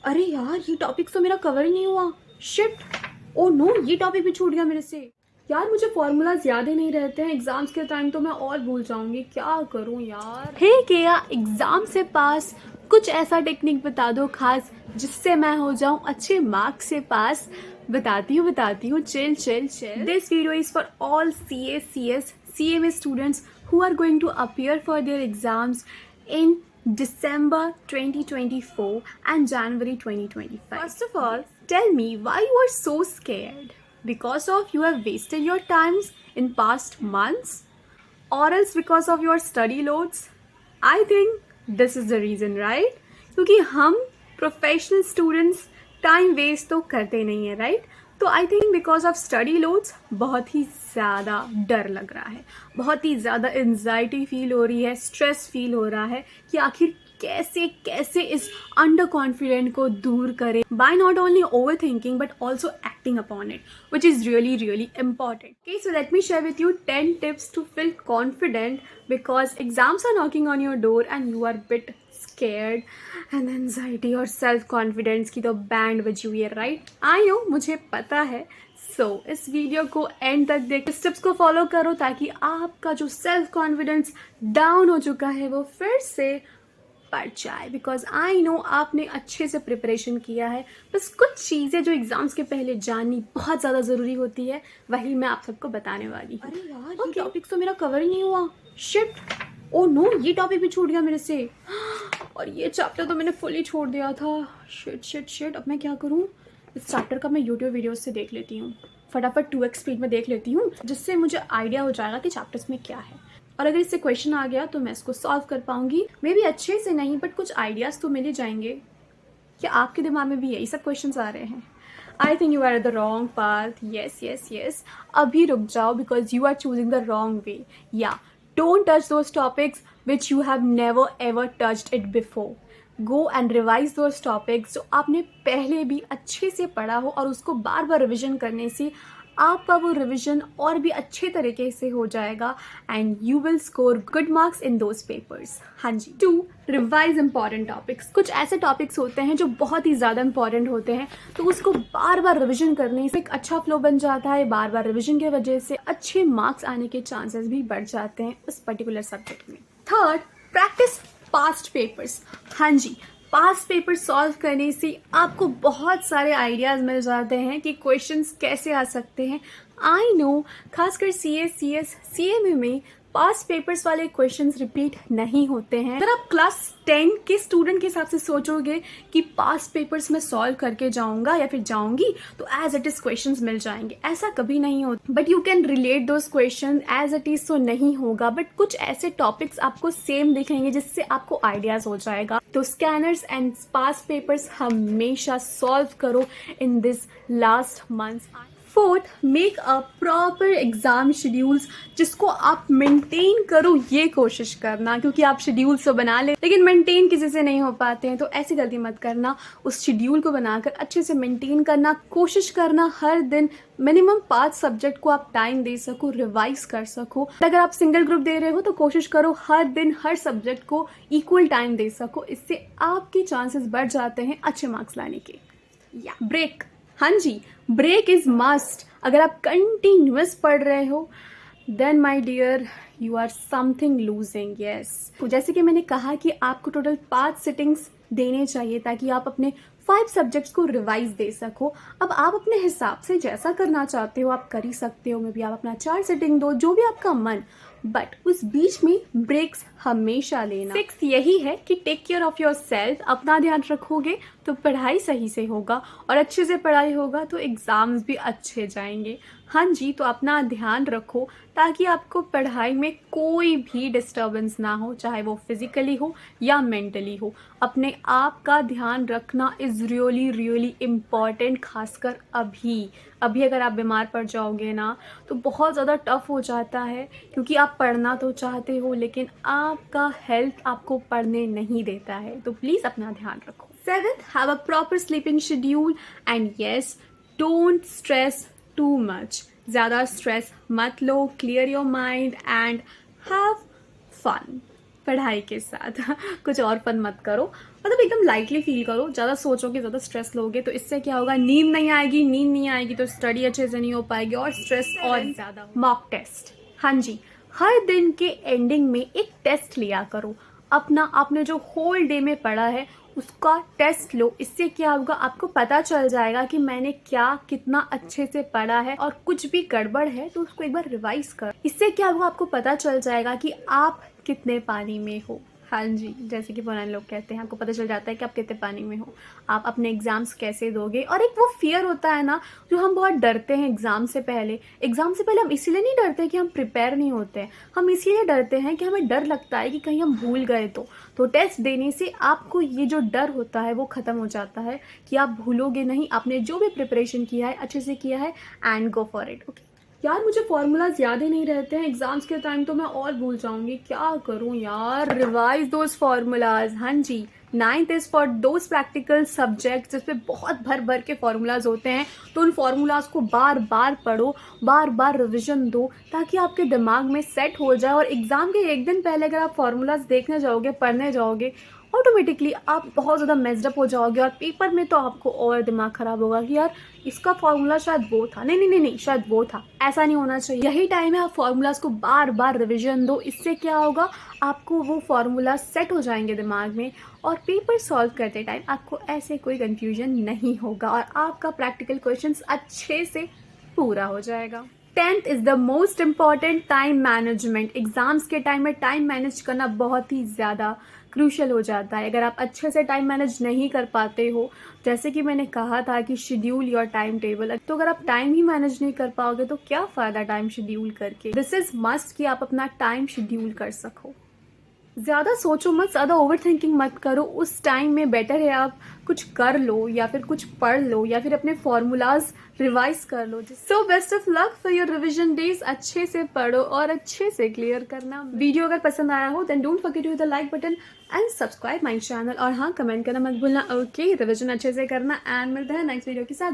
अरे यार, ये टॉपिक तो मेरा कवर ही नहीं हुआ। शिट, ओ नो, ये टॉपिक भी छूट गया मेरे से। यार मुझे फॉर्मूलाज याद ही नहीं रहते हैं एग्जाम्स के टाइम, तो मैं और भूल जाऊंगी। क्या करूं यार। हे किया, एग्जाम से पास कुछ ऐसा टेक्निक बता दो खास जिससे मैं हो जाऊं अच्छे मार्क्स से पास। बताती हूँ। Chill chill chill. This video is for all CS, CMA students who are going to appear for their exams in December 2024 and January 2025. First of all, tell me why you are so scared. Because of you have wasted your times in past months, or else because of your study loads? I think this is the reason, right? क्योंकि हम professional students time waste तो करते नहीं है, right? तो I think because of study loads बहुत ही ज़्यादा डर लग रहा है, बहुत ही ज़्यादा एंजाइटी फील हो रही है, स्ट्रेस फील हो रहा है कि आखिर कैसे कैसे इस अंडर कॉन्फिडेंट को दूर करें by not only over thinking but also acting upon it, which is really important. Okay, so let me share with you 10 tips to feel confident because exams are knocking on your door and you are bit scared and anxiety और self confidence की तो band बजी हुई है, right? I know, मुझे पता है। सो इस वीडियो को एंड तक देख, स्टेप्स को फॉलो करो ताकि आपका जो सेल्फ कॉन्फिडेंस डाउन हो चुका है वो फिर से बढ़ जाए। बिकॉज आई नो आपने अच्छे से प्रिपरेशन किया है, बस कुछ चीज़ें जो एग्जाम्स के पहले जाननी बहुत ज़्यादा ज़रूरी होती है वही मैं आप सबको बताने वाली हूँ। अरे यार, ये टॉपिक तो मेरा कवर ही नहीं हुआ। शिट, ओ नो, ये टॉपिक भी छूट गया मेरे से और ये चैप्टर तो मैंने फुली छोड़ दिया था। शिट, अब मैं क्या करूँ? इस चैप्टर का मैं यूट्यूब वीडियोस से देख लेती हूँ, फटाफट 2x स्पीड में देख लेती हूँ, जिससे मुझे आइडिया हो जाएगा कि चैप्टर्स में क्या है और अगर इससे क्वेश्चन आ गया तो मैं इसको सॉल्व कर पाऊंगी। मे बी अच्छे से नहीं बट कुछ आइडियाज़ तो मिल ही जाएंगे। क्या आपके दिमाग में भी यही सब क्वेश्चंस आ रहे हैं? I think you are at the wrong path. Yes, अभी रुक जाओ because you are choosing the wrong way. या don't touch those topics which you have never ever touched it before. Go and revise those topics जो आपने पहले भी अच्छे से पढ़ा हो और उसको बार बार रिविजन करने से आपका वो रिविजन और भी अच्छे तरीके से हो जाएगा and you will score good marks in those papers. हाँ जी। 2, रिवाइज इंपॉर्टेंट टॉपिक्स। कुछ ऐसे टॉपिक्स होते हैं जो बहुत ही ज़्यादा इंपॉर्टेंट होते हैं, तो उसको बार बार रिविजन करने से एक अच्छा फ्लो बन जाता है। बार बार रिविजन की वजह से अच्छे मार्क्स आने के चांसेस भी बढ़ जाते हैं उस पर्टिकुलर सब्जेक्ट में। 3rd, practice past papers. हाँ जी, पास्ट पेपर सॉल्व करने से आपको बहुत सारे आइडियाज़ मिल जाते हैं कि क्वेश्चंस कैसे आ सकते हैं। आई नो, खासकर CS, CMA में पास्ट पेपर्स वाले क्वेश्चंस रिपीट नहीं होते हैं। अगर आप क्लास 10 के स्टूडेंट के हिसाब से सोचोगे कि पास्ट पेपर्स में सॉल्व करके जाऊंगा या फिर जाऊंगी तो एज इट इज क्वेश्चंस मिल जाएंगे, ऐसा कभी नहीं होता। But you can relate those question as it is तो नहीं होगा, बट कुछ ऐसे टॉपिक्स आपको सेम दिखेंगे जिससे आपको आइडियाज हो जाएगा। तो स्कैनर्स एंड पास्ट पेपर्स हमेशा सॉल्व करो in this last month. 4th, make a proper exam schedules जिसको आप मेंटेन करो, ये कोशिश करना। क्योंकि आप शेड्यूल्स तो बना ले लेकिन मेंटेन किसी से नहीं हो पाते हैं, तो ऐसी गलती मत करना। उस शेड्यूल को बनाकर अच्छे से मेंटेन करना, कोशिश करना हर दिन मिनिमम 5 सब्जेक्ट को आप टाइम दे सको, रिवाइज कर सको। अगर आप सिंगल ग्रुप दे रहे हो तो कोशिश करो हर दिन हर सब्जेक्ट को इक्वल टाइम दे सको, इससे आपके चांसेस बढ़ जाते हैं अच्छे मार्क्स लाने के। या ब्रेक, हाँ जी, ब्रेक इज मस्ट। अगर आप कंटिन्यूअस पढ़ रहे हो then my dear you are something losing. Yes, जैसे कि मैंने कहा कि आपको टोटल 5 सिटिंग्स देने चाहिए ताकि आप अपने 5 सब्जेक्ट्स को रिवाइज दे सको। अब आप अपने हिसाब से जैसा करना चाहते हो आप कर ही सकते हो, मे बी आप अपना 4 सिटिंग दो, जो भी आपका मन, बट उस बीच में ब्रेक्स हमेशा लेना। 6th यही है कि take care of yourself. अपना ध्यान रखोगे तो पढ़ाई सही से होगा और अच्छे से पढ़ाई होगा तो एग्जाम्स भी अच्छे जाएंगे। हाँ जी, तो अपना ध्यान रखो ताकि आपको पढ़ाई में कोई भी डिस्टर्बेंस ना हो, चाहे वो फिजिकली हो या मेंटली हो। अपने आप का ध्यान रखना इज़ रियली इम्पॉर्टेंट, खासकर अभी अगर आप बीमार पड़ जाओगे ना तो बहुत ज़्यादा टफ हो जाता है, क्योंकि आप पढ़ना तो चाहते हो लेकिन आपका हेल्थ आपको पढ़ने नहीं देता है। तो प्लीज़ अपना ध्यान रखो। 7th, have a proper sleeping schedule and yes, don't stress too much. ज़्यादा स्ट्रेस मत लो, clear your mind and have fun. पढ़ाई के साथ कुछ और फन मत करो, मतलब एकदम लाइटली फील करो। ज़्यादा सोचोगे, ज़्यादा स्ट्रेस लोगे तो इससे क्या होगा, नींद नहीं आएगी तो स्टडी अच्छे से नहीं हो पाएगी और स्ट्रेस और ज़्यादा। मॉक टेस्ट, हाँ जी, हर दिन के एंडिंग में एक टेस्ट लिया करो अपना। आपने जो होल डे में पढ़ा है उसका टेस्ट लो। इससे क्या होगा, आपको पता चल जाएगा कि मैंने क्या कितना अच्छे से पढ़ा है, और कुछ भी गड़बड़ है तो उसको एक बार रिवाइज कर। इससे क्या होगा, आपको पता चल जाएगा कि आप कितने पानी में हो। हाँ जी, जैसे कि पुराने लोग कहते हैं, आपको पता चल जाता है कि आप कितने पानी में हो, आप अपने एग्जाम्स कैसे दोगे। और एक वो फियर होता है ना, जो हम बहुत डरते हैं एग्जाम से पहले। हम इसीलिए नहीं डरते कि हम प्रिपेयर नहीं होते हैं, हम इसीलिए डरते हैं कि हमें डर लगता है कि कहीं हम भूल गए तो टेस्ट देने से आपको ये जो डर होता है वो ख़त्म हो जाता है कि आप भूलोगे नहीं, आपने जो भी प्रिपरेशन किया है अच्छे से किया है, and go for it. Okay यार, मुझे फॉर्मूलाज याद ही नहीं रहते हैं एग्जाम्स के टाइम, तो मैं और भूल जाऊंगी, क्या करूं यार। रिवाइज दोज फॉर्मूलाज, हाँ जी। 9th is for those practical subjects जिसमें बहुत भर भर के फॉर्मूलाज होते हैं, तो उन फॉर्मूलाज को बार बार पढ़ो, बार बार रिविजन दो, ताकि आपके दिमाग में सेट हो जाए। और एग्जाम के एक दिन पहले अगर आप फॉर्मूलाज देखने जाओगे, पढ़ने जाओगे, ऑटोमेटिकली आप बहुत ज़्यादा मेजडअप हो जाओगे, और पेपर में तो आपको और दिमाग ख़राब होगा कि यार इसका फॉर्मूला शायद वो था, नहीं शायद वो था। ऐसा नहीं होना चाहिए। यही टाइम है, आप फॉर्मूलाज को बार बार रिवीजन दो। इससे क्या होगा, आपको वो फॉर्मूला सेट हो जाएंगे दिमाग में, और पेपर सॉल्व करते टाइम आपको ऐसे कोई कन्फ्यूजन नहीं होगा, और आपका प्रैक्टिकल क्वेश्चंस अच्छे से पूरा हो जाएगा। 10th is the most important, time management. Exams के टाइम में टाइम मैनेज करना बहुत ही ज़्यादा क्रूशल हो जाता है। अगर आप अच्छे से टाइम मैनेज नहीं कर पाते हो, जैसे कि मैंने कहा था कि शेड्यूल योर टाइम टेबल, तो अगर आप टाइम ही मैनेज नहीं कर पाओगे तो क्या फ़ायदा टाइम शेड्यूल करके। दिस इज़ मस्ट कि आप अपना टाइम शेड्यूल कर सको। ज़्यादा सोचो मत, ज़्यादा ओवर थिंकिंग मत करो। उस टाइम में बेटर है आप कुछ कर लो, या फिर कुछ पढ़ लो, या फिर अपने फॉर्मूलाज रिवाइज कर लो। So best of luck for your revision days. अच्छे से पढ़ो और अच्छे से क्लियर करना। वीडियो अगर पसंद आया हो then don't forget to hit the like button and subscribe my channel. और हाँ, कमेंट करना मत भूलना। ओके, रिविजन अच्छे से करना, एंड मिलते हैं नेक्स्ट वीडियो के साथ।